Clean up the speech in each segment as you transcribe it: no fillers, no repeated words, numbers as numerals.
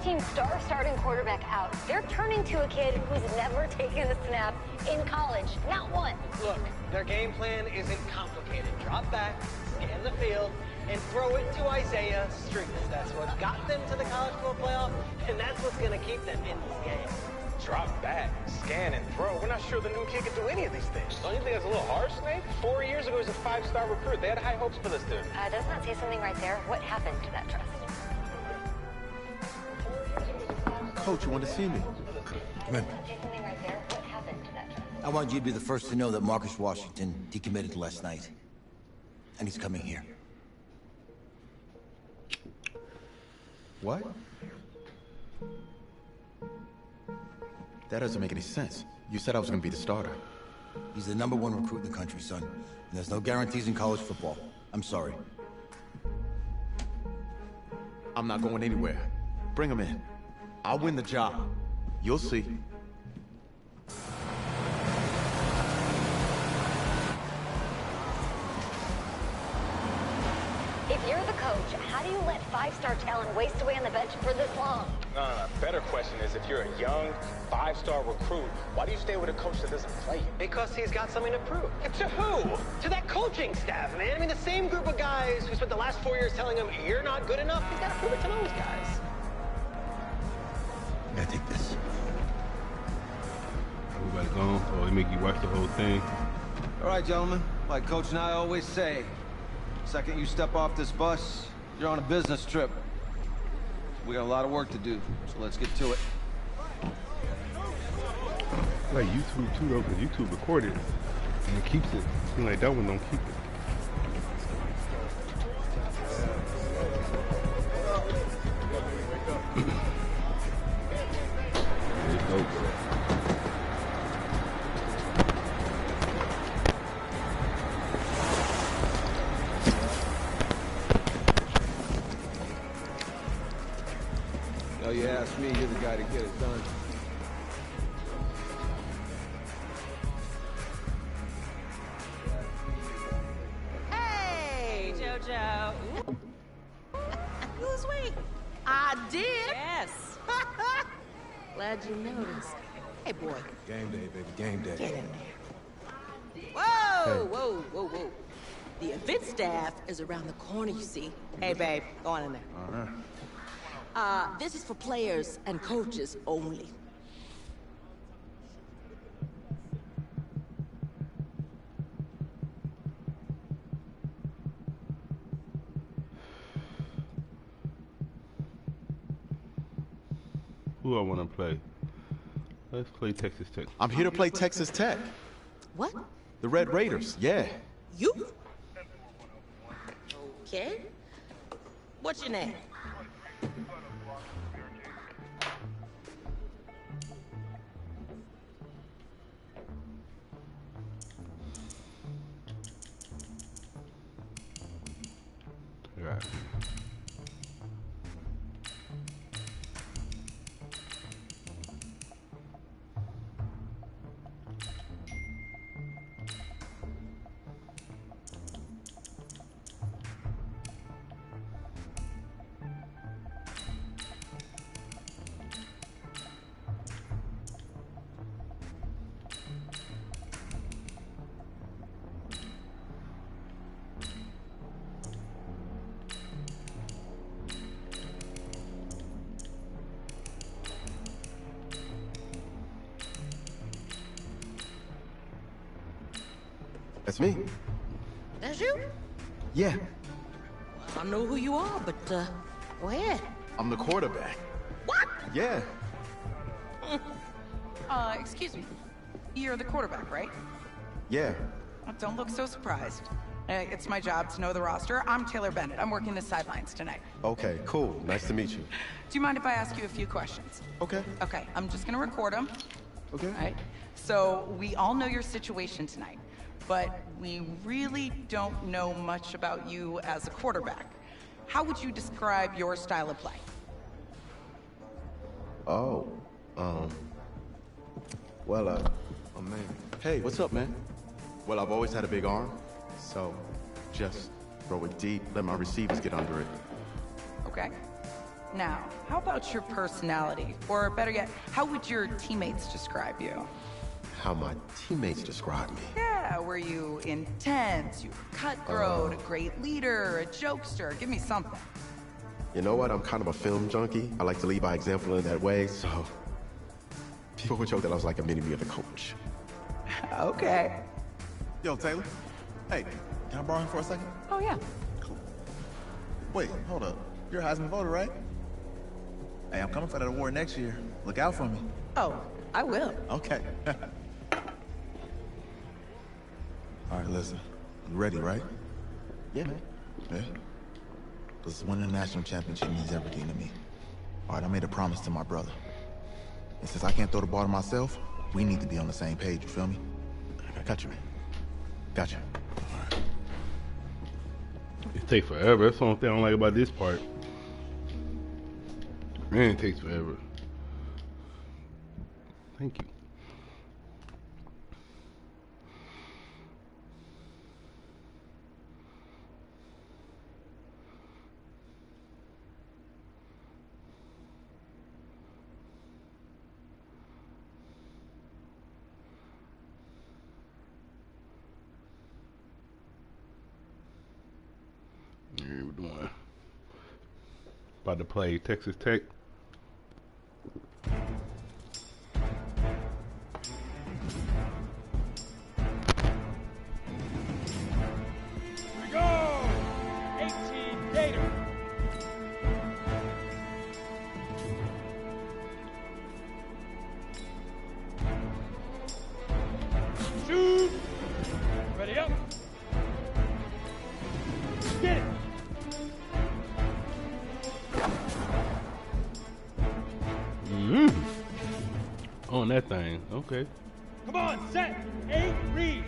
team's star starting quarterback out. They're turning to a kid who's never taken a snap in college. Not one. Look, their game plan isn't complicated. Drop back, scan the field, and throw it to Isaiah Street. That's what got them to the college football playoff, and that's what's going to keep them in this game. Drop back, scan, and throw. We're not sure the new kid can do any of these things. Don't you think that's a little harsh, Nate? 4 years ago, he was a 5-star recruit. They had high hopes for this dude. Doesn't that say something right there? What happened to that trust? Coach, you want to see me? Come in. Say something right there. What happened to that trust? I want you to be the first to know that Marcus Washington decommitted last night. And he's coming here. What? That doesn't make any sense. You said I was going to be the starter. He's the #1 recruit in the country, son. And there's no guarantees in college football. I'm sorry. I'm not going anywhere. Bring him in. I'll win the job. You'll see. If you're the coach, how do you let 5-star talent waste away on the bench for this long? No. Better question is, if you're a young 5-star recruit, why do you stay with a coach that doesn't play you? Because he's got something to prove. To who? To that coaching staff, man. I mean, the same group of guys who spent the last 4 years telling him, you're not good enough. He's got to prove it to those guys. I gotta take this. Everybody gone? Oh, he make you watch the whole thing? All right, gentlemen. Like Coach and I always say, second you step off this bus, you're on a business trip. We got a lot of work to do, so let's get to it. I like YouTube too, though, because YouTube recorded and it keeps it. Seems like that one don't keep it. It's dope. Oh, you ask me, you're the guy to get it done. Hey, JoJo. Lose weight. I did. Yes. Glad you noticed. Hey, boy. Game day, baby. Game day. Get in there. Whoa, whoa, whoa, whoa. The event staff is around the corner, you see. Hey, babe, go on in there. All right. This is for players and coaches only. Who I want to play? Let's play Texas Tech. I'm here to play Texas Tech. What? The Red Raiders, yeah. You? Okay. What's your name? Right. That's me. That's you? Yeah. I don't know who you are, but, go ahead. I'm the quarterback. What? Yeah. Excuse me. You're the quarterback, right? Yeah. Oh, don't look so surprised. It's my job to know the roster. I'm Taylor Bennett. I'm working the sidelines tonight. Okay, cool. Nice to meet you. Do you mind if I ask you a few questions? Okay. Okay, I'm just gonna record them. Okay. All right. So we all know your situation tonight, but we really don't know much about you as a quarterback. How would you describe your style of play? Oh, well, oh man. Hey, what's up, man? Well, I've always had a big arm, so just throw it deep, let my receivers get under it. Okay. Now, how about your personality? Or better yet, how would your teammates describe you? How my teammates describe me. Yeah, were you intense? You were cutthroat, a great leader, a jokester? Give me something. You know what? I'm kind of a film junkie. I like to lead by example in that way, so people would joke that I was like a mini-me of the coach. Okay. Yo, Taylor. Hey, can I borrow him for a second? Oh, yeah. Cool. Wait, hold up. You're a Heisman voter, right? Hey, I'm coming for that award next year. Look out for me. Oh, I will. Okay. All right, listen. You ready, right? Yeah, man. Yeah? Because winning a national championship means everything to me. All right, I made a promise to my brother. And since I can't throw the ball to myself, we need to be on the same page, you feel me? I got you, man. Gotcha. All right. It takes forever. That's the only thing I don't like about this part. Man, it takes forever. Thank you. We're doing about to play Texas Tech. We go! 18 Gator. Shoot! Ready up. Get it! On that thing, okay. Come on, set, 8, read.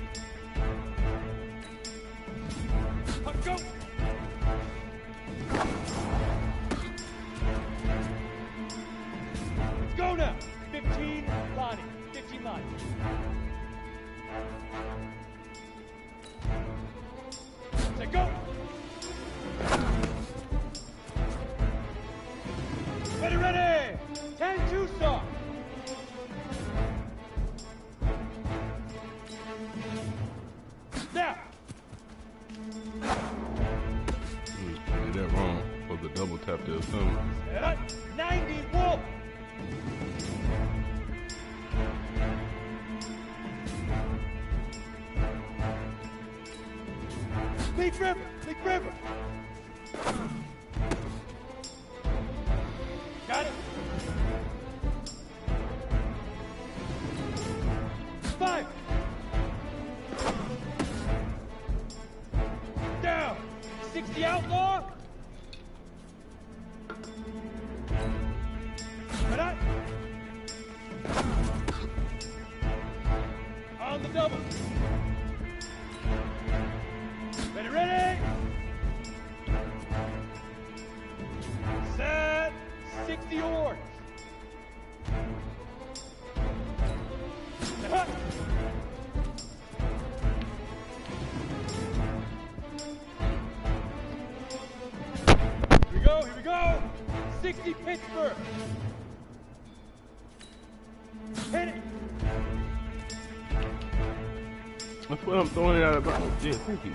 Up, go. Let's go now. 15, Lonnie. 15 Lonnie. Set, go. Ready, ready. 10-2 start. Now. Did that wrong. Supposed to double tap there or something. 90 Wolf. Leak River. Leak River. Got it. 5. Down. 60 outlaw. Right up. On the double. Ready, ready. Set. 60 oars. Up. Here we go. 60 Pittsburgh. Hit it. That's what I'm throwing it out about. Yeah, thank you.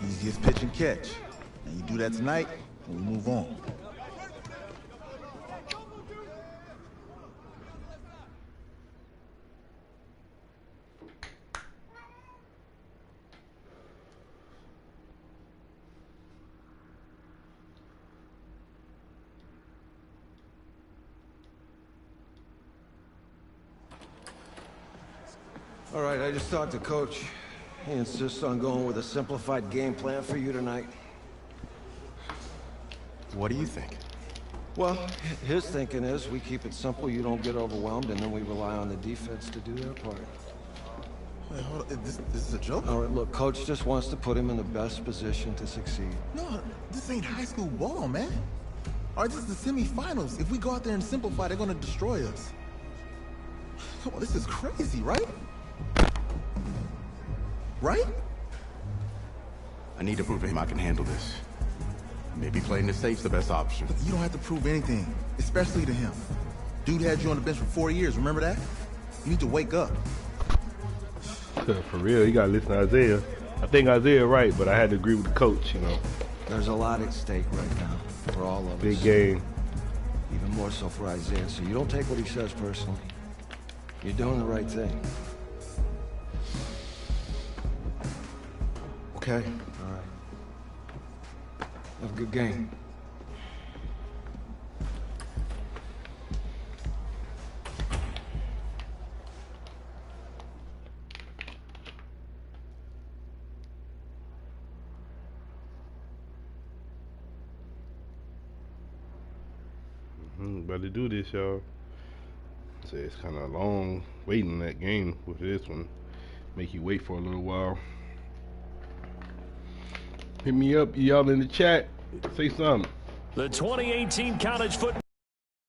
Easiest pitch and catch. And you do that tonight, and we move on. All right, I just talked to Coach. He insists on going with a simplified game plan for you tonight. What do you think? Well, his thinking is we keep it simple, you don't get overwhelmed, and then we rely on the defense to do their part. Wait, hold on. This is a joke? All right, look, Coach just wants to put him in the best position to succeed. No, this ain't high school ball, man. All right, this is the semifinals. If we go out there and simplify, they're gonna destroy us. Come on, this is crazy, right? Right? I need to prove to him I can handle this. Maybe playing it safe's the best option. Look, you don't have to prove anything, especially to him. Dude had you on the bench for 4 years, remember that? You need to wake up. For real, you gotta listen to Isaiah. I think Isaiah right, but I had to agree with the coach, you know. There's a lot at stake right now for all of us. Big game. Even more so for Isaiah, so you don't take what he says personally. You're doing the right thing. Okay. All right. Have a good game. About to do this, y'all. So it's kind of long waiting that game with this one. Make you wait for a little while. Hit me up, y'all in the chat. Say something. The 2018 college football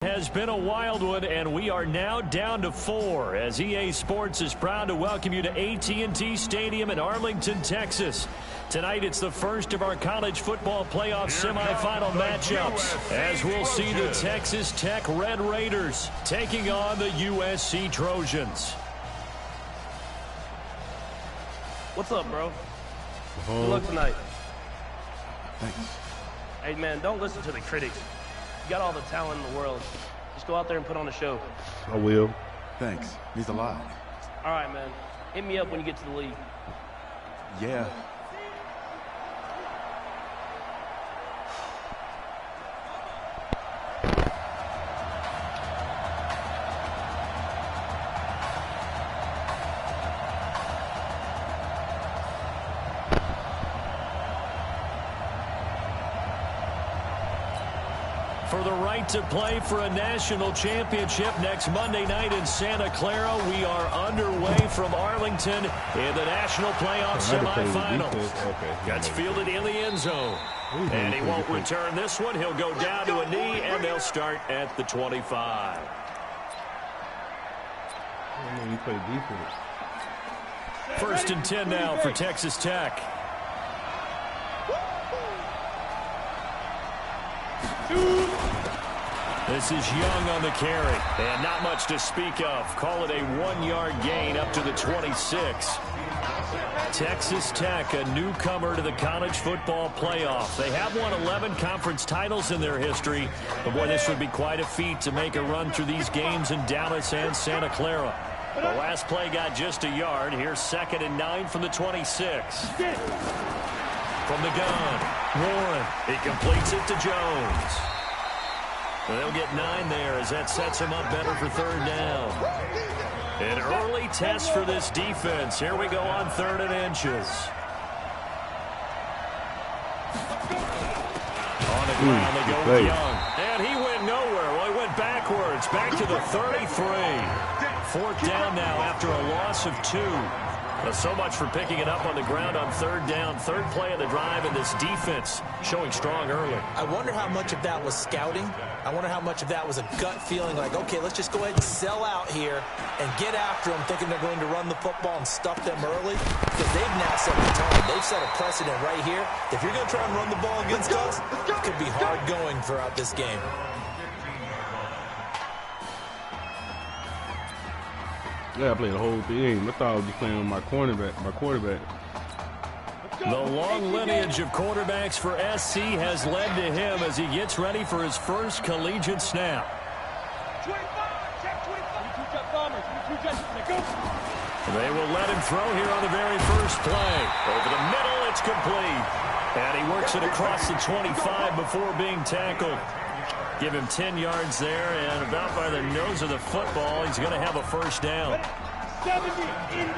has been a wild one, and we are now down to 4 as EA Sports is proud to welcome you to AT&T Stadium in Arlington, Texas. Tonight, it's the first of our college football playoff semifinal matchups, as we'll see the Texas Tech Red Raiders taking on the USC Trojans. What's up, bro? Good luck tonight. Thanks. Hey, man, don't listen to the critics. You got all the talent in the world. Just go out there and put on a show. I will. Thanks. Means a lot. All right, man. Hit me up when you get to the league. Yeah. For the right to play for a national championship next Monday night in Santa Clara, we are underway from Arlington in the national playoff semifinals. Gets fielded in the end zone. And he won't return this one. He'll go down to a knee, and they'll start at the 25. First and 10 now for Texas Tech. This is Young on the carry, and not much to speak of. Call it a 1-yard gain up to the 26. Texas Tech, a newcomer to the college football playoff. They have won 11 conference titles in their history, but boy, this would be quite a feat to make a run through these games in Dallas and Santa Clara. The last play got just a yard. Here's 2nd and 9 from the 26. From the gun, Warren. He completes it to Jones. They'll get 9 there as that sets him up better for 3rd down. An early test for this defense. Here we go on 3rd and inches. On the ground, they go with Young. And he went nowhere. Well, he went backwards, back to the 33. 4th down now after a loss of 2. So much for picking it up on the ground on 3rd down. 3rd play of the drive, and this defense showing strong early. I wonder how much of that was scouting. I wonder how much of that was a gut feeling like, okay, let's just go ahead and sell out here and get after them, thinking they're going to run the football and stuff them early. Because they've now set the tone. They've set a precedent right here. If you're going to try and run the ball against us, it could be hard going throughout this game. Yeah, I played the whole game. I thought I was just playing with my quarterback. The long lineage of quarterbacks for SC has led to him as he gets ready for his first collegiate snap. They will let him throw here on the very first play. Over the middle, it's complete. And he works it across the 25 before being tackled. Give him 10 yards there, and about by the nose of the football, he's going to have a 1st down. 70 Indy.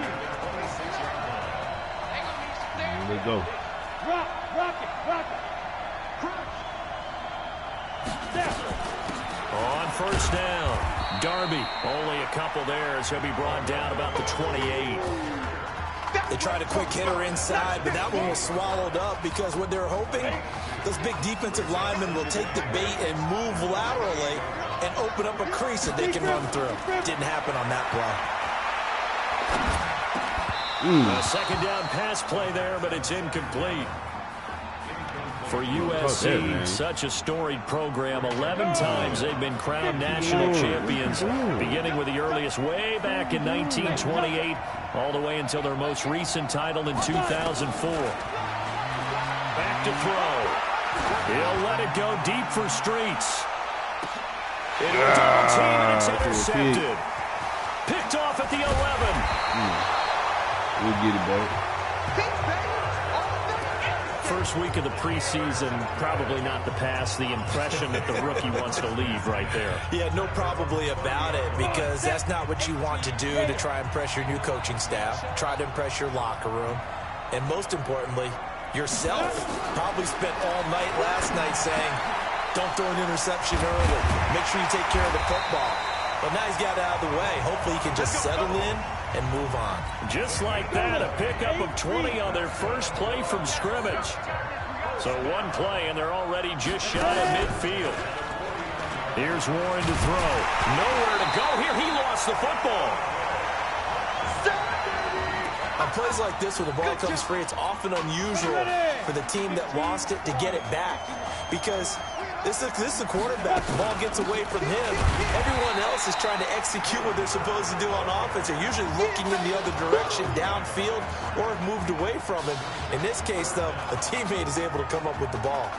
There they go. Rock it. Crunch. On 1st down, Darby, only a couple there as he'll be brought down about the 28. They tried a quick hitter inside, but that one was swallowed up because what they're hoping, those big defensive linemen will take the bait and move laterally and open up a crease that they can run through. Didn't happen on that play. A 2nd down pass play there, but it's incomplete. For USC, such a storied program. 11 times they've been crowned national champions, beginning with the earliest way back in 1928, all the way until their most recent title in 2004. Back to throw. He'll let it go deep for Streets. Into a double team, and it's intercepted. Picked off at the 11. We'll get it back. First week of the preseason, probably not the pass, the impression that the rookie wants to leave right there. Yeah, no probably about it, because that's not what you want to do to try and impress your new coaching staff, try to impress your locker room, and most importantly, yourself. Probably spent all night last night saying, don't throw an interception early. Make sure you take care of the football. But now he's got it out of the way. Hopefully he can just settle in and move on. Just like that, a pickup of 20 on their first play from scrimmage. So one play, and they're already just shy of midfield. Here's Warren to throw. Nowhere to go here. He lost the football. On plays like this where the ball comes free, it's often unusual for the team that lost it to get it back. Because this is a quarterback. The ball gets away from him. Everyone else is trying to execute what they're supposed to do on offense. They're usually looking in the other direction, downfield, or have moved away from him. In this case, though, a teammate is able to come up with the ball.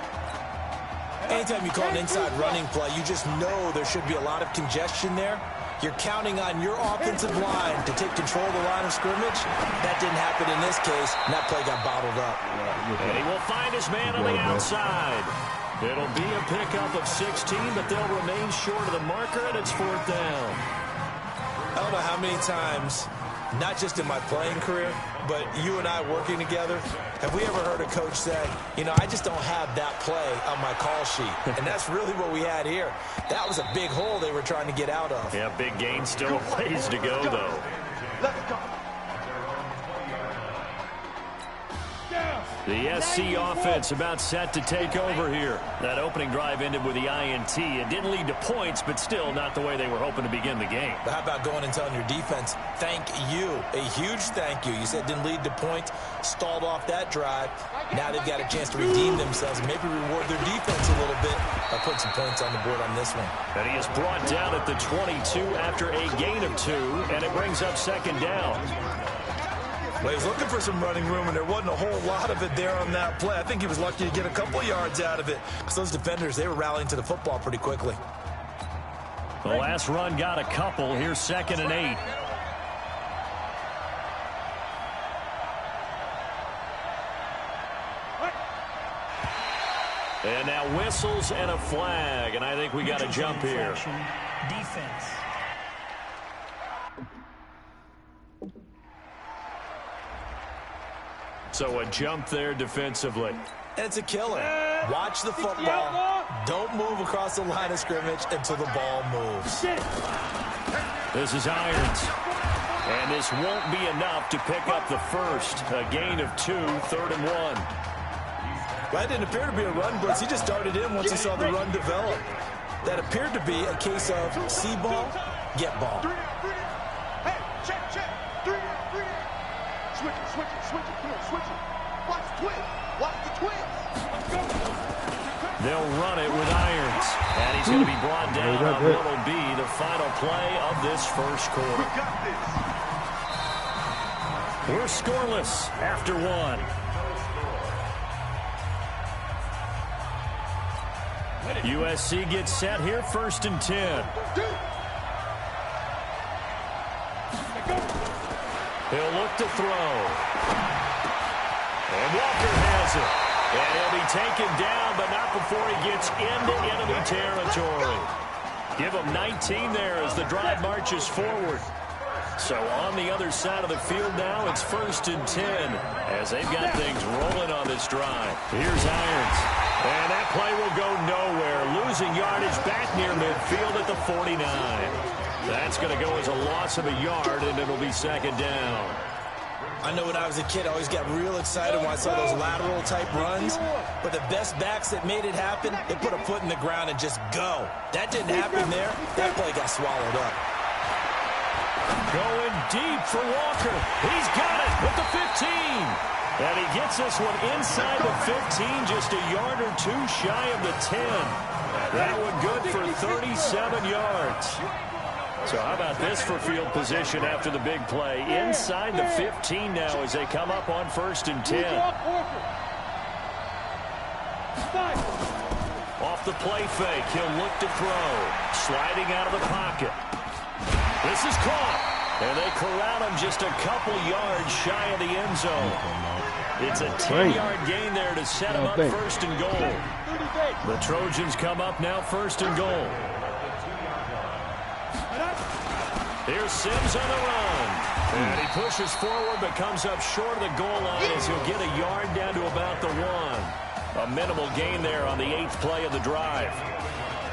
Anytime you call an inside running play, you just know there should be a lot of congestion there. You're counting on your offensive line to take control of the line of scrimmage. That didn't happen in this case, and that play got bottled up. And he will find his man on the outside. It'll be a pickup of 16, but they'll remain short of the marker, and it's 4th down. I don't know how many times, not just in my playing career, but you and I working together, have we ever heard a coach say, you know, I just don't have that play on my call sheet. And that's really what we had here. That was a big hole they were trying to get out of. Yeah, big gain, still a ways to go, though. Let's go. The SC offense about set to take over here. That opening drive ended with the INT. It didn't lead to points, but still not the way they were hoping to begin the game. But how about going and telling your defense, thank you, a huge thank you. You said didn't lead to points, stalled off that drive. Now they've got a chance to redeem themselves and maybe reward their defense a little bit by putting some points on the board on this one. And he is brought down at the 22 after a gain of 2, and it brings up 2nd down. Well, he was looking for some running room, and there wasn't a whole lot of it there on that play. I think he was lucky to get a couple of yards out of it, because those defenders, they were rallying to the football pretty quickly. The last run got a couple. Here's 2nd and 8. And now whistles and a flag, and I think we got a jump here. Defense. So a jump there defensively. And it's a killer. Watch the football. Don't move across the line of scrimmage until the ball moves. This is Irons. And this won't be enough to pick up the first. A gain of 2, 3rd and 1. Well, that didn't appear to be a run blitz. He just started in once he saw the run develop. That appeared to be a case of see ball, get ball. Hey, check. 3. Switch it. Come on, switch it. Watch the twist. Watch the twist. Let's go. They'll run it with Irons. And he's going to be brought down on what will be the final play of this first quarter. We got this. We're scoreless after 1. USC gets set here, 1st and 10. He'll look to throw. And Walker has it. And he'll be taken down, but not before he gets into enemy territory. Give him 19 there as the drive marches forward. So on the other side of the field now, it's 1st and 10 as they've got things rolling on this drive. Here's Irons. And that play will go nowhere. Losing yardage back near midfield at the 49. That's going to go as a loss of a yard, and it'll be 2nd down. I know when I was a kid, I always got real excited when I saw those lateral-type runs. But the best backs that made it happen, they put a foot in the ground and just go. That didn't happen there. That play got swallowed up. Going deep for Walker. He's got it with the 15. And he gets this one inside the 15, just a yard or two shy of the 10. That one good for 37 yards. So how about this for field position after the big play? Inside the 15 now as they come up on 1st and 10. Off the play fake, he'll look to throw. Sliding out of the pocket. This is caught. And they corral him just a couple yards shy of the end zone. It's a 10-yard gain there to set him up 1st and goal. The Trojans come up now 1st and goal. Here's Sims on the run. And he pushes forward but comes up short of the goal line as he'll get a yard down to about the 1. A minimal gain there on the 8th play of the drive.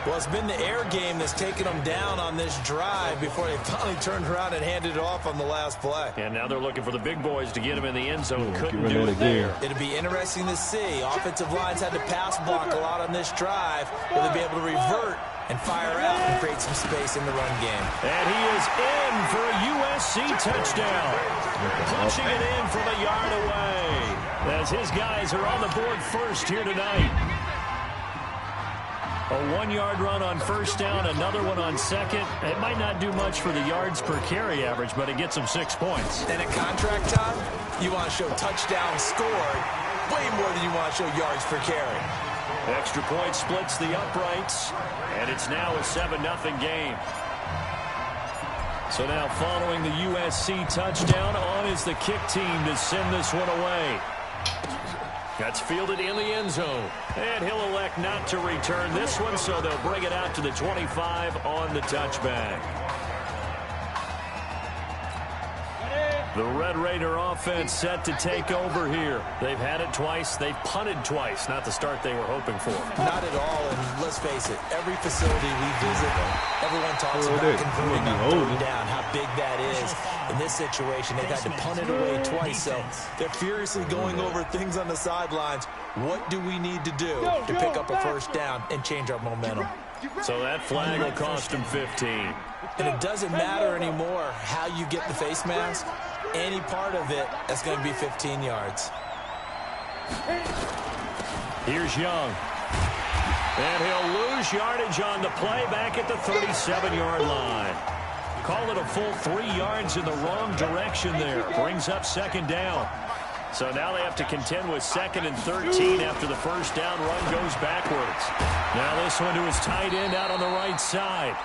Well, it's been the air game that's taken them down on this drive before they finally turned around and handed it off on the last play. And now they're looking for the big boys to get him in the end zone. Couldn't do it there. It'll be interesting to see. Offensive lines had to pass block a lot on this drive. Will they be able to revert and fire out and create some space in the run game? And he is in for a USC touchdown. Punching it in from a yard away as his guys are on the board first here tonight. A 1-yard run on 1st down, another one on 2nd. It might not do much for the yards per carry average, but it gets them 6 points. And at contract time, you want to show touchdowns scored way more than you want to show yards per carry. Extra point splits the uprights, and it's now a 7-0 game. So now following the USC touchdown, on is the kick team to send this one away. That's fielded in the end zone. And he'll elect not to return this one, so they'll bring it out to the 25 on the touchback. The Red Raider offense set to take over here. They've had it twice. They've punted twice. Not the start they were hoping for. Not at all, and let's face it, every facility we visit, everyone talks about converting on 3rd down, how big that is. In this situation, they've had to punt it away twice, so they're furiously going over things on the sidelines. What do we need to do to pick up a 1st down and change our momentum? So that flag will cost him 15. And it doesn't matter anymore how you get the face mask. Any part of it, that's going to be 15 yards. Here's Young. And he'll lose yardage on the play back at the 37-yard line. Call it a full 3 yards in the wrong direction there. Brings up 2nd down. So now they have to contend with 2nd and 13 after the 1st down run goes backwards. Now this one to his tight end out on the right side.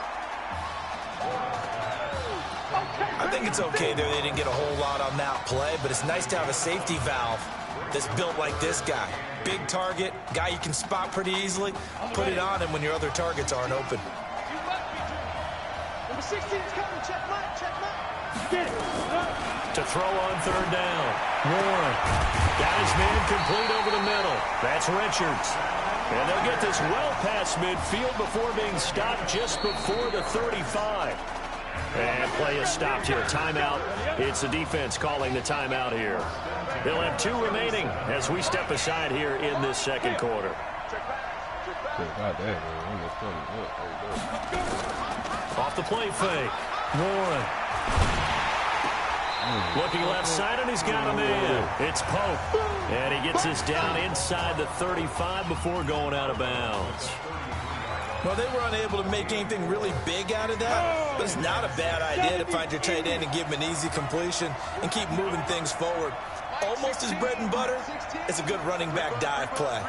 I think it's okay there. They didn't get a whole lot on that play, but it's nice to have a safety valve that's built like this guy. Big target, guy you can spot pretty easily. Put it on him when your other targets aren't open. Number 16 is coming. Check Mike. Check Mike. Get it. To throw on 3rd down. Warren got his man complete over the middle. That's Richards. And they'll get this well past midfield before being stopped just before the 35. And play is stopped here. Timeout. It's the defense calling the timeout here. They'll have 2 remaining as we step aside here in this 2nd quarter. Off the play fake. Warren. Looking left side, and he's got a man. It's Pope. And he gets this down inside the 35 before going out of bounds. Well, they were unable to make anything really big out of that, but it's not a bad idea to find your tight end and give him an easy completion and keep moving things forward. Almost his bread and butter. It's a good running back dive play.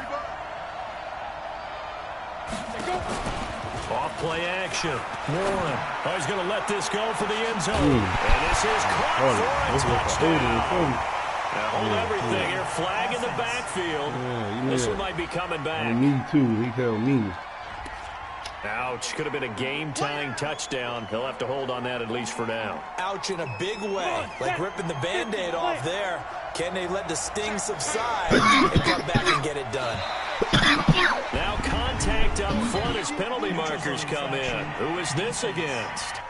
Off play action. Warren. Oh, he's going to let this go for the end zone. And this is caught for a touchdown. Now hold everything here. Flag in the backfield. This one might be coming back. Me too. He tell me. Ouch. Could have been a game-tying touchdown. He'll have to hold on that at least for now. Ouch in a big way. Like ripping the Band-Aid off there. Can they let the sting subside and come back and get it done? Now contact up front as penalty markers come in. Who is this against?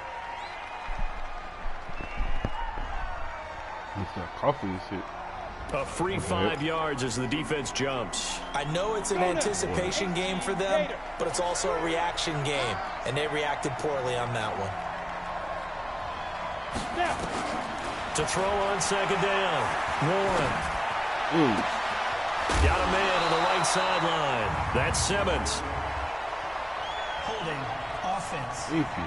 Coffee and shit. A free 5 yards as the defense jumps. I know it's an anticipation game for them, but it's also a reaction game, and they reacted poorly on that one. To throw on 2nd down. Warren. Got a man on the right sideline. That's Simmons. Holding offense. Safety.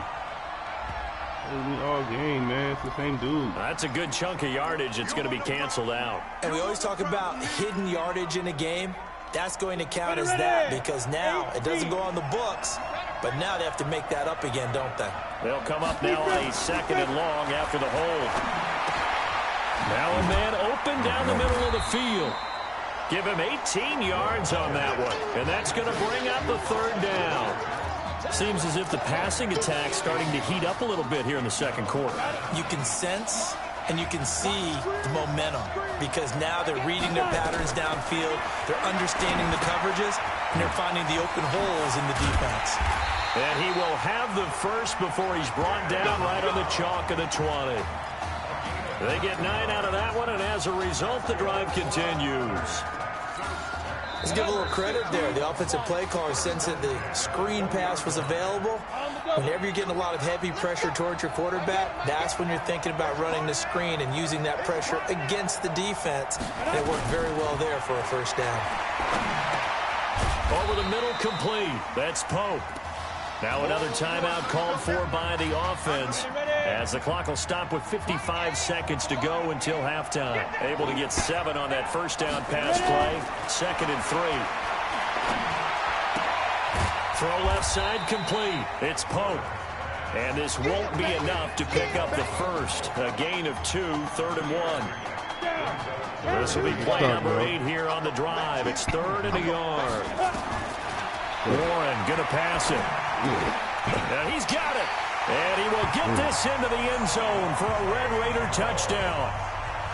All game, man. It's the same dude. That's a good chunk of yardage. It's going to be canceled out. And we always talk about hidden yardage in a game. That's going to count as that because now it doesn't go on the books, but now they have to make that up again, don't they? They'll come up now on a 2nd and long after the hold. Now a man open down the middle of the field. Give him 18 yards on that one, and that's going to bring up the 3rd down. Seems as if the passing attack's starting to heat up a little bit here in the 2nd quarter. You can sense and you can see the momentum because now they're reading their patterns downfield, they're understanding the coverages, and they're finding the open holes in the defense. And he will have the first before he's brought down right on the chalk of the 20. They get 9 out of that one, and as a result, the drive continues. Let's give a little credit there. The offensive play caller sensed that the screen pass was available. Whenever you're getting a lot of heavy pressure towards your quarterback, that's when you're thinking about running the screen and using that pressure against the defense. And it worked very well there for a 1st down. Over the middle, complete. That's Pope. Now another timeout called for by the offense as the clock will stop with 55 seconds to go until halftime. Able to get 7 on that 1st down pass play. 2nd and 3. Throw left side complete. It's Pope. And this won't be enough to pick up the first. A gain of 2, 3rd and 1. This will be play number 8 here on the drive. It's 3rd and a yard. Warren going to pass it. And he's got it. And he will get this into the end zone for a Red Raider touchdown.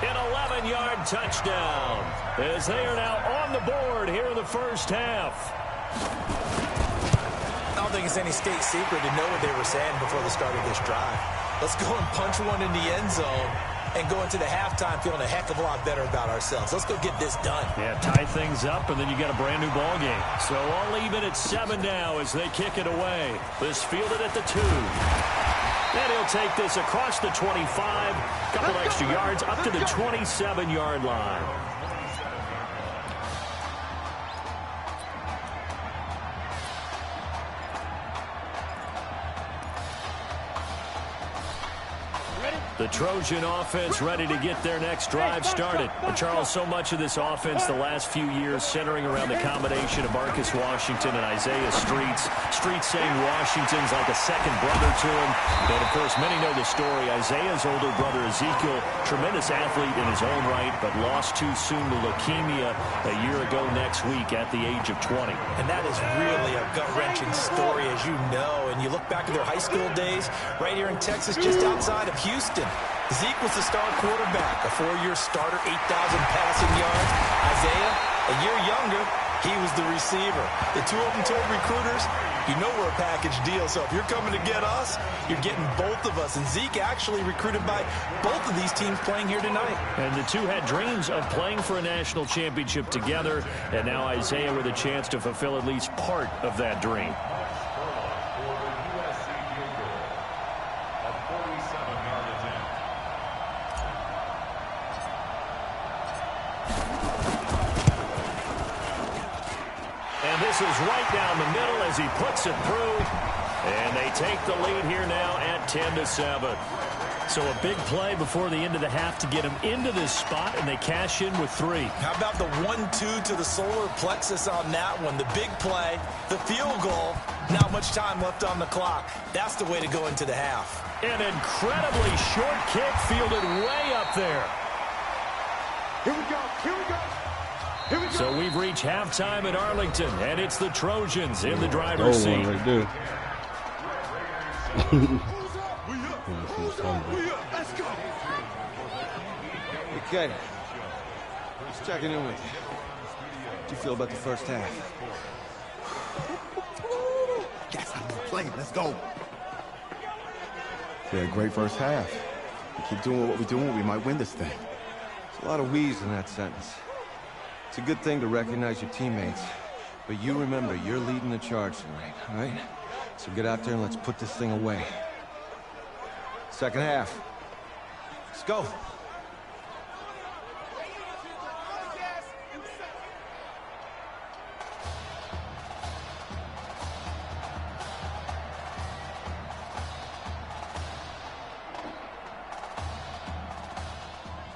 An 11-yard touchdown as they are now on the board here in the 1st half. I don't think it's any state secret to know what they were saying before the start of this drive. Let's go and punch one in the end zone and go into the halftime feeling a heck of a lot better about ourselves. Let's go get this done. Yeah, tie things up, and then you got a brand new ball game. So all even at 7 now as they kick it away. This fielded at the 2. And he'll take this across the 25. A couple extra yards up to the 27-yard line. The Trojan offense ready to get their next drive started. But Charles, so much of this offense the last few years centering around the combination of Marcus Washington and Isaiah Streets. Streets saying Washington's like a second brother to him. And, of course, many know the story. Isaiah's older brother, Ezekiel, tremendous athlete in his own right, but lost too soon to leukemia a year ago next week at the age of 20. And that is really a gut-wrenching story, as you know. And you look back at their high school days right here in Texas, just outside of Houston. Zeke was the star quarterback, a 4-year starter, 8,000 passing yards. Isaiah, a year younger, he was the receiver. The two of them told recruiters, you know we're a package deal, so if you're coming to get us, you're getting both of us. And Zeke actually recruited by both of these teams playing here tonight. And the two had dreams of playing for a national championship together, and now Isaiah with a chance to fulfill at least part of that dream. This is right down the middle as he puts it through. And they take the lead here now at 10-7. So a big play before the end of the half to get him into this spot, and they cash in with 3. How about the 1-2 to the solar plexus on that one? The big play, the field goal, not much time left on the clock. That's the way to go into the half. An incredibly short kick fielded way up there. Here we go, here we go. So we've reached halftime at Arlington, and it's the Trojans in the driver's seat. Right there. Let's go. Okay. Just checking in with you. How'd you feel about the 1st half? Yes, I'm playing. Let's go. We had a great 1st half. We keep doing what we're doing, we might win this thing. There's a lot of we's in that sentence. It's a good thing to recognize your teammates, but you remember you're leading the charge tonight, all right? So get out there and let's put this thing away. 2nd half. Let's go.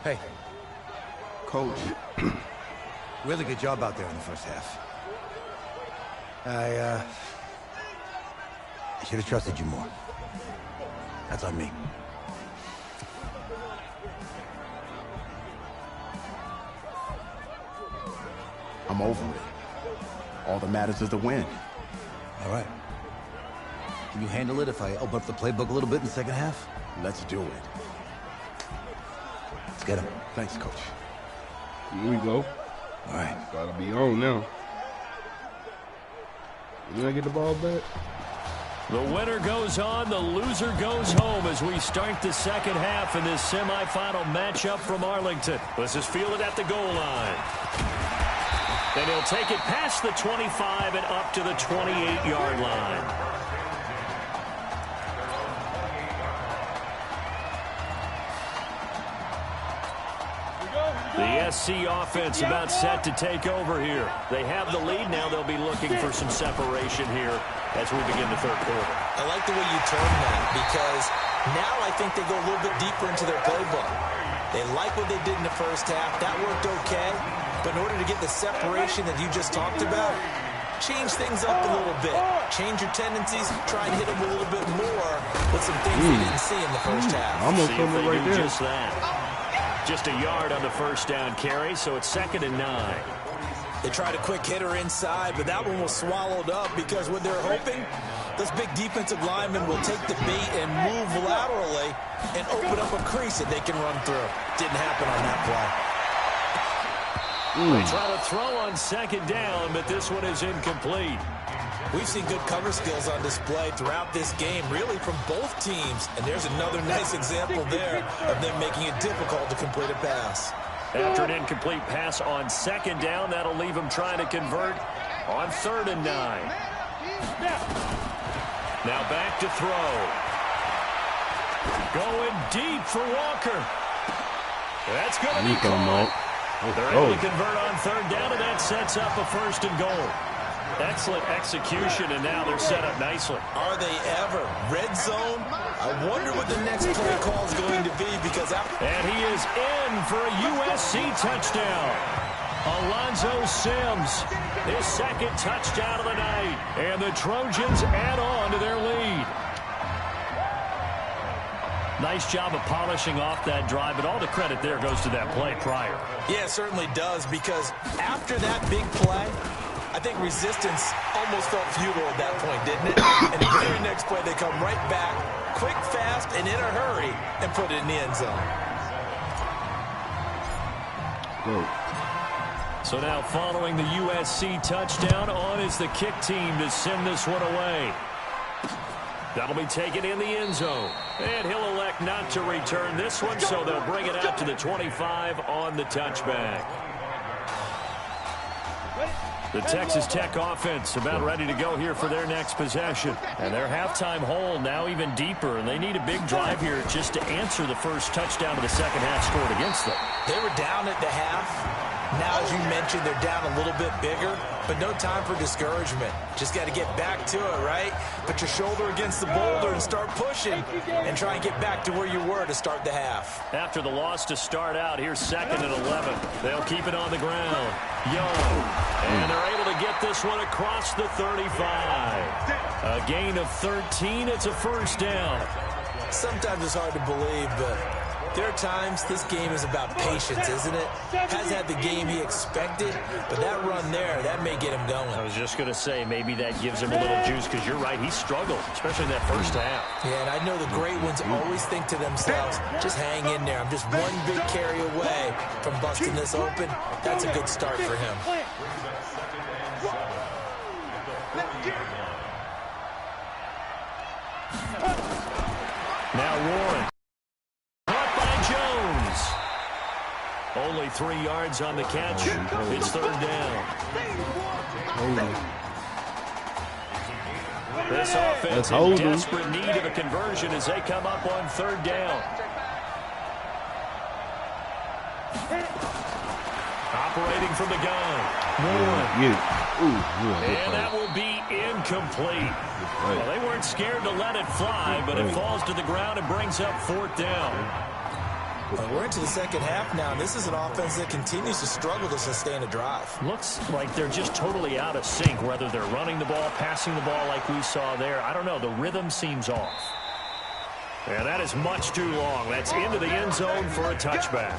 Hey. Coach. Really good job out there in the first half. I should have trusted you more. That's on me. I'm over it. All that matters is the win. All right. Can you handle it if I open up the playbook a little bit in the second half? Let's do it. Let's get him. Thanks, Coach. Here we go. All right. Gotta be on now. Did I get the ball back? The winner goes on, the loser goes home as we start the second half in this semifinal matchup from Arlington. This is fielded at the goal line. And he'll take it past the 25 and up to the 28-yard line. The SC offense about set to take over here. They have the lead. Now they'll be looking for some separation here as we begin the third quarter. I like the way you term that because now I think they go a little bit deeper into their playbook. They like what they did in the first half. That worked okay. But in order to get the separation that you just talked about, change things up a little bit. Change your tendencies. Try and hit them a little bit more with some things they didn't see in the first half. Almost something right there. Just that. Just a yard on the first down carry, so it's 2nd and 9. They tried a quick hitter inside, but that one was swallowed up because what they're hoping, those big defensive linemen will take the bait and move laterally and open up a crease that they can run through. Didn't happen on that play. They try to throw on 2nd down, but this one is incomplete. We've seen good cover skills on display throughout this game, really from both teams. And there's another nice example there of them making it difficult to complete a pass. After an incomplete pass on 2nd down, that'll leave them trying to convert on 3rd and 9. Now back to throw. Going deep for Walker. That's going to be caught. They're able to convert on 3rd down, and that sets up a 1st and goal. Excellent execution, and now they're set up nicely. Are they ever? Red zone? I wonder what the next play call is going to be because... And he is in for a USC touchdown. Alonzo Sims, his 2nd touchdown of the night. And the Trojans add on to their lead. Nice job of polishing off that drive, but all the credit there goes to that play prior. Yeah, it certainly does, because after that big play, I think resistance almost felt futile at that point, didn't it? And the very next play, they come right back, quick, fast, and in a hurry, and put it in the end zone. Go. So now following the USC touchdown, on is the kick team to send this one away. That'll be taken in the end zone. And he'll elect not to return this one, so they'll bring it out to the 25 on the touchback. The Texas Tech offense about ready to go here for their next possession. And their halftime hole now even deeper, and they need a big drive here just to answer the first touchdown of the second half scored against them. They were down at the half. Now, as you mentioned, they're down a little bit bigger, but no time for discouragement. Just got to get back to it, right? Put your shoulder against the boulder and start pushing and try and get back to where you were to start the half. After the loss to start out, here's 2nd and 11. They'll keep it on the ground. Young. And they're able to get this one across the 35. A gain of 13. It's a 1st down. Sometimes it's hard to believe, but there are times this game is about patience, isn't it? Hasn't had the game he expected, but that run there, that may get him going. I was just going to say, maybe that gives him a little juice, because you're right, he struggled, especially in that first half. Yeah, and I know the great ones always think to themselves, just hang in there. I'm just one big carry away from busting this open. That's a good start for him. Now Warren. Caught by Jones. Only 3 yards on the catch. It's 3rd down. This offense in desperate need of a conversion as they come up on 3rd down. Operating from the gun. Warren. And that will be incomplete. Well, they weren't scared to let it fly, but it falls to the ground and brings up 4th down. We're into the second half now. This is an offense that continues to struggle to sustain a drive. Looks like they're just totally out of sync, whether they're running the ball, passing the ball like we saw there. I don't know. The rhythm seems off. And that is much too long. That's into the end zone for a touchback.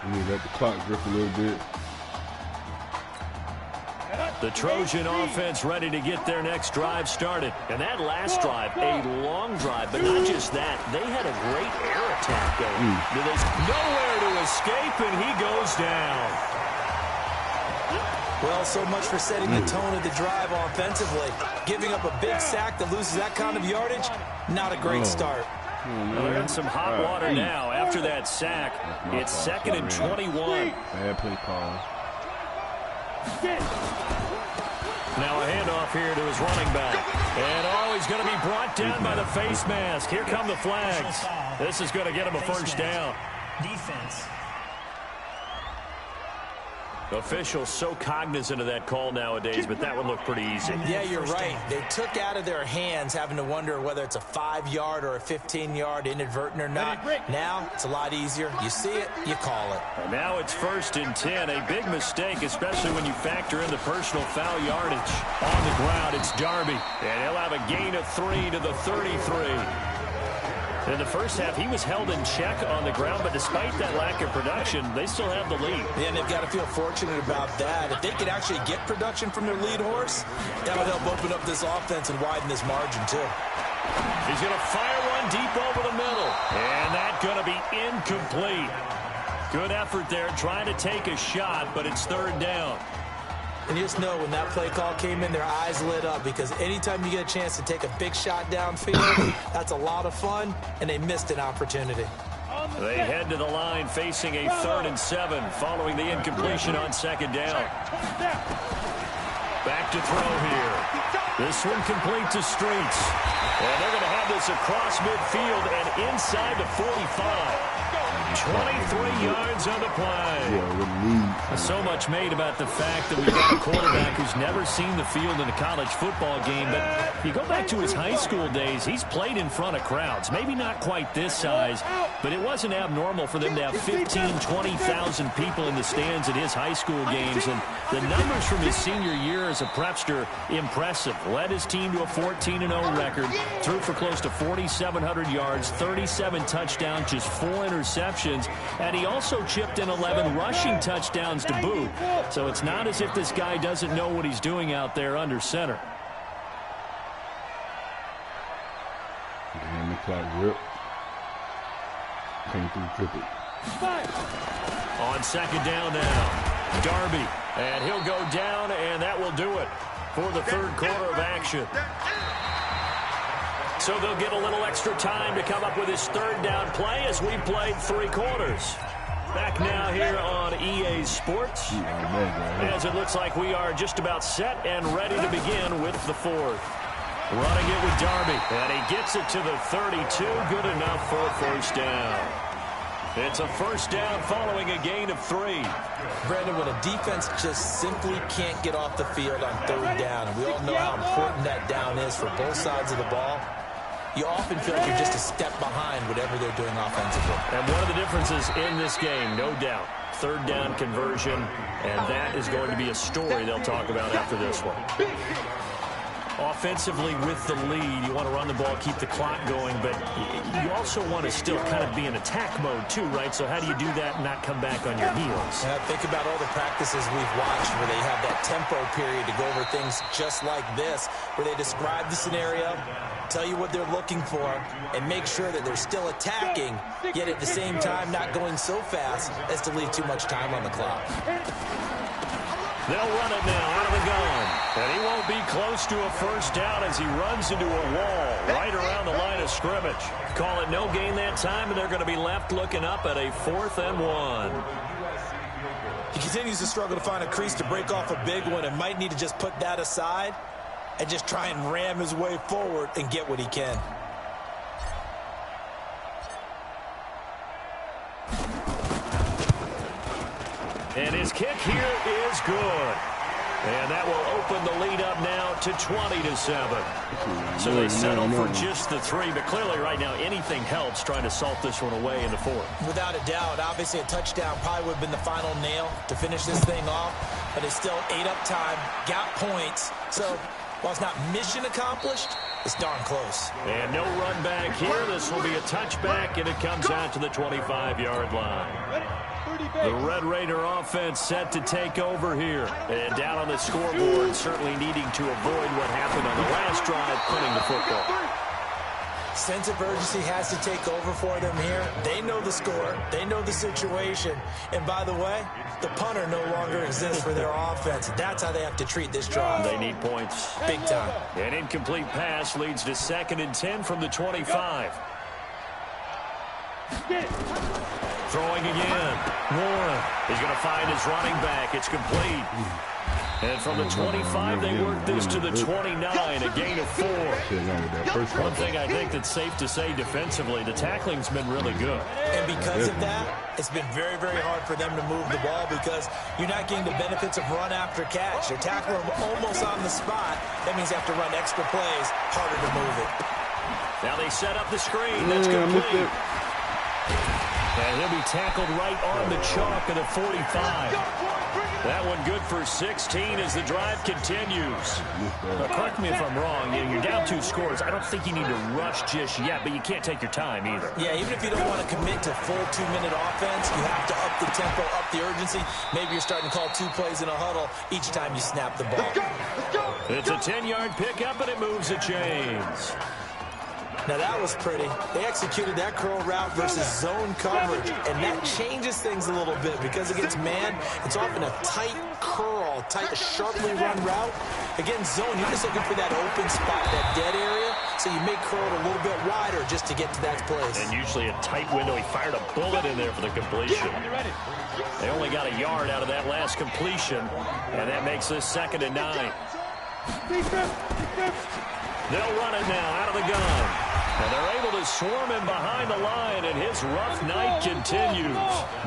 We need to let the clock drift a little bit. The Trojan offense ready to get their next drive started. And that last drive, a long drive, but not just that. They had a great air attack going. There's nowhere to escape, and he goes down. Well, so much for setting the tone of the drive offensively. Giving up a big sack that loses that kind of yardage, not a great start. They're in some hot water now after that sack. It's 2nd and 21. Bad play call. Now a handoff here to his running back. And, he's going to be brought down by the face mask. Here come the flags. This is going to get him a first down. Defense. Officials so cognizant of that call nowadays, but that one looked pretty easy. Yeah, you're right. They took out of their hands having to wonder whether it's a 5-yard or a 15-yard inadvertent or not. Now, it's a lot easier. You see it, you call it. And now it's 1st and 10. A big mistake, especially when you factor in the personal foul yardage. On the ground, it's Darby. And he'll have a gain of 3 to the 33. In the first half, he was held in check on the ground, but despite that lack of production, they still have the lead. Yeah, and they've got to feel fortunate about that. If they could actually get production from their lead horse, that would help open up this offense and widen this margin, too. He's going to fire one deep over the middle, and that's going to be incomplete. Good effort there, trying to take a shot, but it's 3rd down. And you just know when that play call came in, their eyes lit up, because anytime you get a chance to take a big shot downfield, that's a lot of fun, and they missed an opportunity. They head to the line facing a 3rd and 7 following the incompletion on 2nd down. Back to throw here. This one complete to Streets. And they're going to have this across midfield and inside the 45. 23 yards on the play. So much made about the fact that we've got a quarterback who's never seen the field in a college football game. But you go back to his high school days, he's played in front of crowds. Maybe not quite this size, but it wasn't abnormal for them to have 15,000, 20,000 people in the stands at his high school games. And the numbers from his senior year as a prepster, impressive. Led his team to a 14-0 record, threw for close to 4,700 yards, 37 touchdowns, just 4 interceptions. And he also chipped in 11 rushing touchdowns to boot. So it's not as if this guy doesn't know what he's doing out there under center. And the clock rip. Came through triple. On 2nd down now, Darby. And he'll go down, and that will do it for the 3rd quarter of action. So they'll get a little extra time to come up with his 3rd down play as we've played 3 quarters. Back now here on EA Sports, as it looks like we are just about set and ready to begin with the 4th. Running it with Darby, and he gets it to the 32. Good enough for a first down. It's a first down following a gain of 3. Brandon, when a defense just simply can't get off the field on 3rd down, and we all know how important that down is for both sides of the ball, you often feel like you're just a step behind whatever they're doing offensively. And one of the differences in this game, no doubt, 3rd down conversion, and that is going to be a story they'll talk about after this one. Offensively with the lead, you want to run the ball, keep the clock going, but you also want to still kind of be in attack mode too, right? So how do you do that and not come back on your heels? Yeah, think about all the practices we've watched where they have that tempo period to go over things just like this, where they describe the scenario, tell you what they're looking for, and make sure that they're still attacking, yet at the same time not going so fast as to leave too much time on the clock. They'll run it now out of the gun. And he won't be close to a first down as he runs into a wall right around the line of scrimmage. Call it no gain that time, and they're going to be left looking up at a 4th and 1. He continues to struggle to find a crease to break off a big one and might need to just put that aside and just try and ram his way forward and get what he can. And his kick here is good. And that will open the lead up now to 20-7. So they settle for just the 3, but clearly right now anything helps trying to salt this one away in the 4th. Without a doubt, obviously a touchdown probably would have been the final nail to finish this thing off, but it's still ate up time, got points. So while it's not mission accomplished, it's darn close. And no run back here. This will be a touchback, and it comes out to the 25-yard line. The Red Raider offense set to take over here. And down on the scoreboard, certainly needing to avoid what happened on the last drive, punting the football. Sense of urgency has to take over for them here. They know the score. They know the situation. And by the way, the punter no longer exists for their offense. That's how they have to treat this drive. They need points. Big time. An incomplete pass leads to 2nd and 10 from the 25. Throwing again. Warren is going to find his running back. It's complete. And from the 25, they work this to the 29, a gain of 4. One thing I think that's safe to say defensively, the tackling's been really good. And because of that, it's been very, very hard for them to move the ball because you're not getting the benefits of run after catch. They're tackling them almost on the spot. That means they have to run extra plays, harder to move it. Now they set up the screen. That's complete. And he'll be tackled right on the chalk of the 45. That one good for 16 as the drive continues. Now, correct me if I'm wrong. You're down 2 scores. I don't think you need to rush just yet, but you can't take your time either. Yeah, even if you don't want to commit to full 2-minute offense, you have to up the tempo, up the urgency. Maybe you're starting to call 2 plays in a huddle each time you snap the ball. It's a 10-yard pickup, and it moves the chains. Now that was pretty. They executed that curl route versus zone coverage, and that changes things a little bit because against man, it's often a tight curl, tight, sharply run route. Against zone, you're just looking for that open spot, that dead area, so you may curl it a little bit wider just to get to that place. And usually a tight window. He fired a bullet in there for the completion. They only got a yard out of that last completion, and that makes this 2nd and 9. They'll run it now out of the gun. And they're able to swarm him behind the line, and his rough night continues.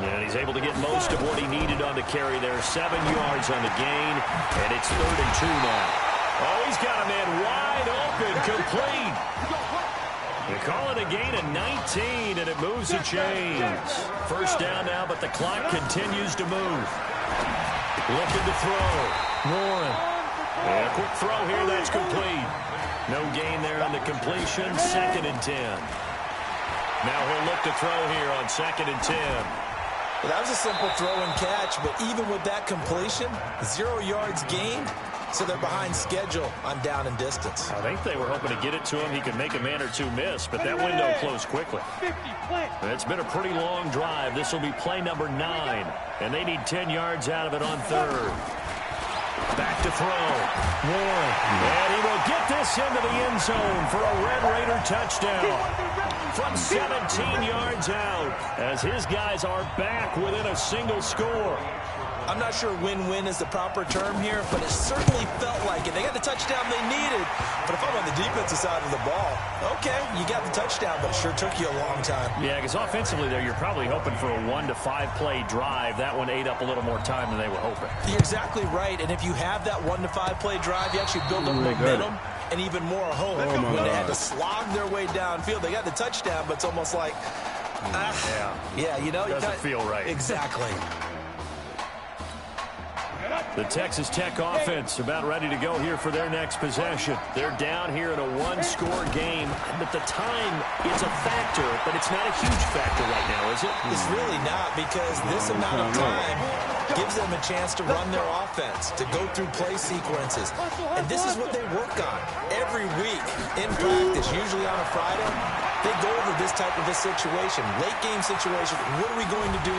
And he's able to get most of what he needed on the carry there. 7 yards on the gain, and it's 3rd and 2 now. Oh, he's got a man wide open, complete. They call it a gain of 19, and it moves the chains. 1st down now, but the clock continues to move. Looking to throw. Warren. And a quick throw here, that's complete. No gain there on the completion, 2nd and 10. Now he'll look to throw here on 2nd and 10. Well, that was a simple throw and catch, but even with that completion, 0 yards gained, so they're behind schedule on down and distance. I think they were hoping to get it to him. He could make a man or 2 miss, but that window closed quickly. It's been a pretty long drive. This will be play number 9, and they need 10 yards out of it on 3rd. Back to throw. Warren. And he will get this into the end zone for a Red Raider touchdown. From 17 yards out, as his guys are back within a single score. I'm not sure win-win is the proper term here, but it certainly felt like it. They got the touchdown they needed. But if I'm on the defensive side of the ball, okay, you got the touchdown, but it sure took you a long time. Yeah, because offensively there, you're probably hoping for a 1 to 5 play drive. That one ate up a little more time than they were hoping. You're exactly right, and if you have that 1 to 5 play drive, you actually build up momentum and even more hope. When they had to slog their way downfield, they got the touchdown, but it's almost like, yeah, you know. Doesn't feel right. Exactly. The Texas Tech offense about ready to go here for their next possession. They're down here in a 1-score game. But the time, it's a factor, but it's not a huge factor right now, is it? It's really not, because this amount of time gives them a chance to run their offense, to go through play sequences. And this is what they work on every week in practice, usually on a Friday. They go over this type of a situation, late game situation. What are we going to do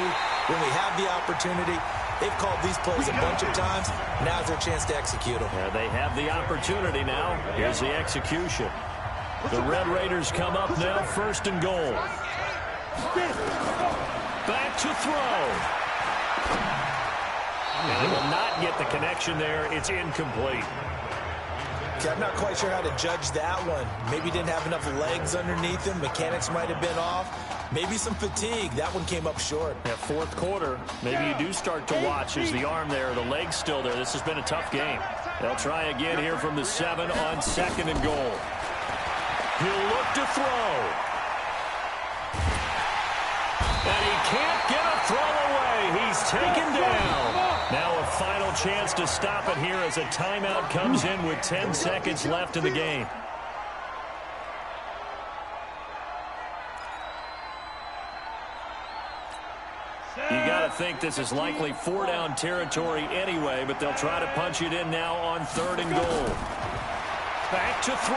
when we have the opportunity? They've called these plays a bunch of times. Now's their chance to execute them. Yeah, they have the opportunity now. Here's the execution. The Red Raiders come up now, 1st and goal. Back to throw. And they will not get the connection there. It's incomplete. Okay, I'm not quite sure how to judge that one. Maybe didn't have enough legs underneath him. Mechanics might have been off. Maybe some fatigue. That one came up short. Yeah, fourth quarter, maybe you do start to watch as the arm there, the leg's still there. This has been a tough game. They'll try again here from the 7 on 2nd and goal. He'll look to throw. And he can't get a throw away. He's taken down. Now a final chance to stop it here as a timeout comes in with 10 seconds left in the game. You got to think this is likely 4-down territory anyway, but they'll try to punch it in now on 3rd and goal. Back to throw.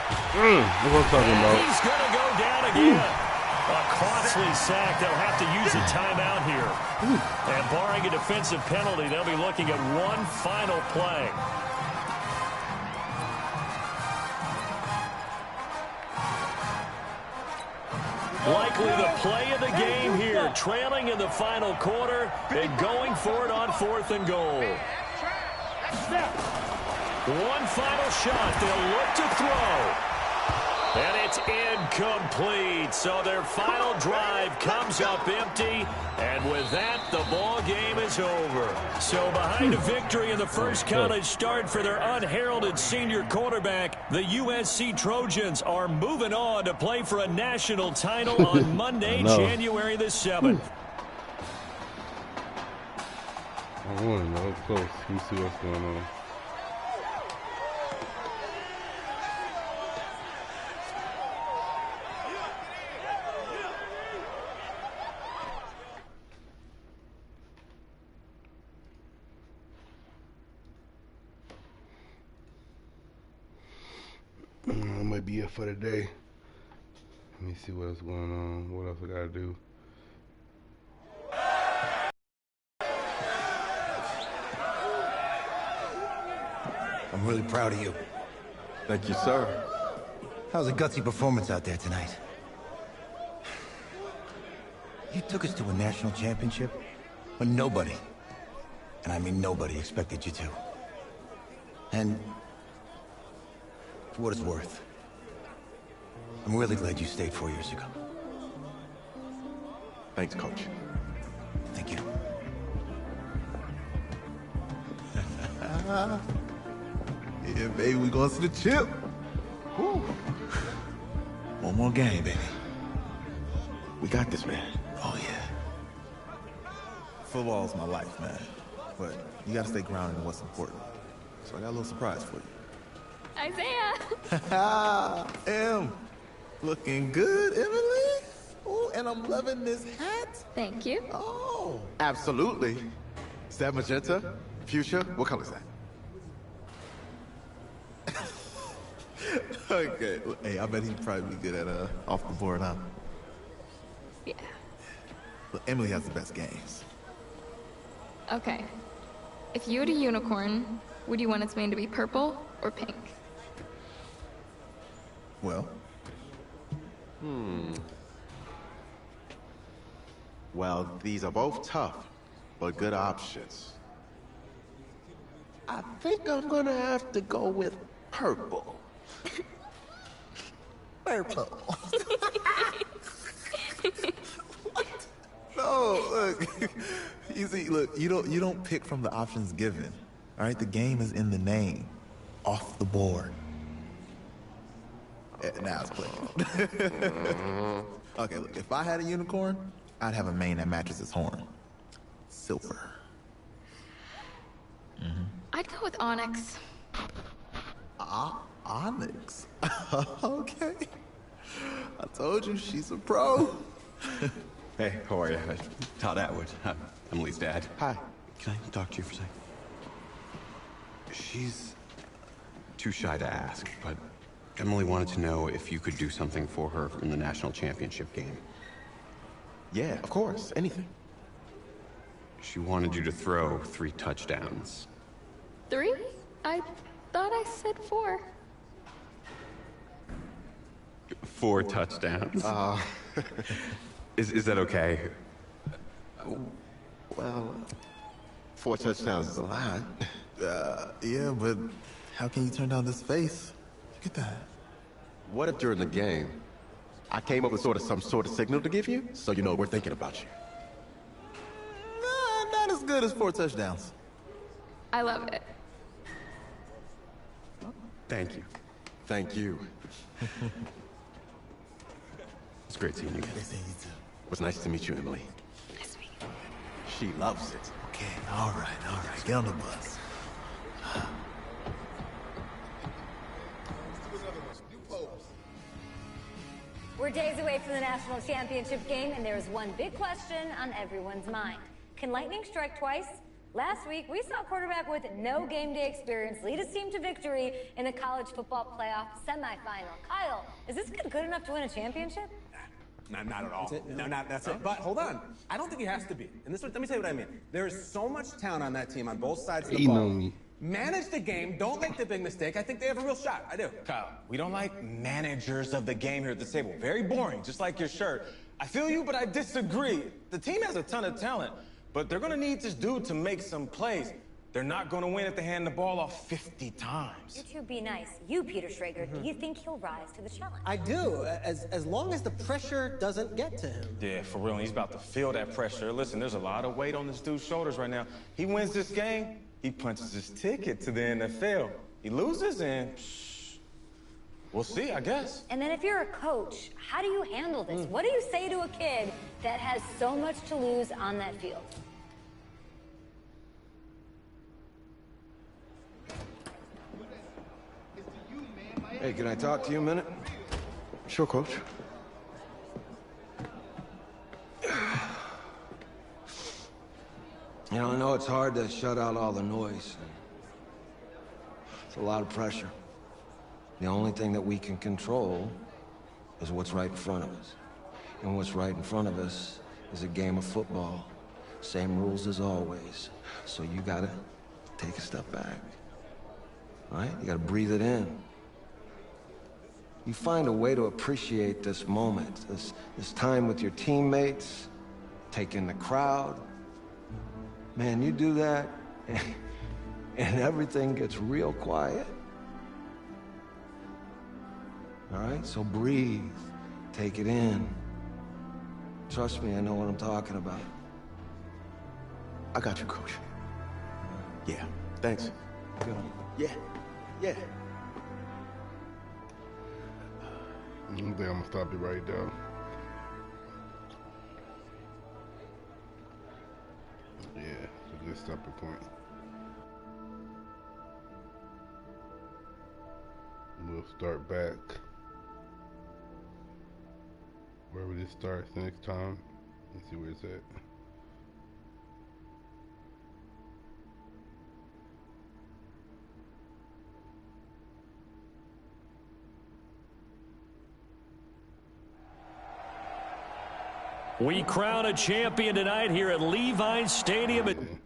What I'm talking about. He's going to go down again. A costly sack. They'll have to use a timeout here. And barring a defensive penalty, they'll be looking at one final play. Likely the play of the game here, trailing in the final quarter and going for it on 4th and goal. One final shot. They'll look to throw. And it's incomplete. So their final drive comes up empty. And with that, the ball game is over. So behind a victory in the first college start for their unheralded senior quarterback, the USC Trojans are moving on to play for a national title on Monday, January the 7th. I want to know up close. Let me see what's going on. I might be it for the day. Let me see what's going on. What else I gotta do? I'm really proud of you. Thank you, sir. That was a gutsy performance out there tonight. You took us to a national championship when nobody, and I mean nobody, expected you to. And for what it's worth, I'm really glad you stayed 4 years ago. Thanks, Coach. Thank you. Yeah, baby, we going to the chip. Woo. One more game, baby. We got this, man. Oh, yeah. Football's my life, man. But you got to stay grounded in what's important. So I got a little surprise for you. Isaiah! Em, looking good, Emily. Oh, and I'm loving this hat. Thank you. Oh. Absolutely. Is that magenta? Fuchsia? What color is that? Okay. Hey, I bet he'd probably be good at off the board, huh? Yeah. Look, Emily has the best games. Okay. If you had a unicorn, would you want its mane to be purple or pink? Well? Well, these are both tough, but good options. I think I'm gonna have to go with purple. Purple. No, look. You see, look, you don't pick from the options given. All right, the game is in the name. Off the board. Now it's clicking. Okay, look, if I had a unicorn, I'd have a mane that matches its horn. Silver. I'd go with onyx. Onyx? Okay. I told you, she's a pro. Hey, how are you? Todd Atwood. I'm Emily's dad. Hi. Can I talk to you for a second? She's too shy to ask, but Emily wanted to know if you could do something for her in the national championship game. Yeah, of course. Anything. She wanted you to throw 3 touchdowns. 3? I thought I said 4. 4 touchdowns. Is that okay? Well, 4 touchdowns is a lot. Yeah, but how can you turn down this face? Look at that. What if during the game, I came up with some sort of signal to give you, so you know we're thinking about you. Not as good as 4 touchdowns. I love it. Thank you. Thank you. It's great seeing you guys. It was nice to meet you, Emily. Nice to meet you. She loves it. Okay, all right. Get on the bus. We're days away from the national championship game, and there's one big question on everyone's mind. Can lightning strike twice? Last week, we saw a quarterback with no game day experience lead his team to victory in the college football playoff semifinal. Kyle, is this kid good enough to win a championship? Not at all. That's it. But hold on. I don't think he has to be. And let me tell you what I mean. There's so much talent on that team on both sides of the ball. Manage the game. Don't make the big mistake. I think they have a real shot. I do. Kyle, we don't like managers of the game here at this table. Very boring, just like your shirt. I feel you, but I disagree. The team has a ton of talent, but they're going to need this dude to make some plays. They're not going to win if they hand the ball off 50 times. You two be nice. You, Peter Schrager, do you think he'll rise to the challenge? I do, as long as the pressure doesn't get to him. Yeah, for real. He's about to feel that pressure. Listen, there's a lot of weight on this dude's shoulders right now. He wins this game, he punches his ticket to the NFL. He loses, and we'll see, I guess. And then if you're a coach, how do you handle this? What do you say to a kid that has so much to lose on that field? Hey, can I talk to you a minute? Sure, Coach. You know, I know it's hard to shut out all the noise. It's a lot of pressure. The only thing that we can control is what's right in front of us. And what's right in front of us is a game of football. Same rules as always. So you gotta take a step back. All right? You gotta breathe it in. You find a way to appreciate this moment, this time with your teammates, take in the crowd. Man, you do that, and everything gets real quiet. All right, so breathe, take it in. Trust me, I know what I'm talking about. I got you, Coach. Yeah, thanks. Good on you. Yeah. I think I'm gonna stop it right there. Yeah, it's a good stopping point. We'll start back wherever this starts next time. Let's see where it's at. We crown a champion tonight here at Levi's Stadium.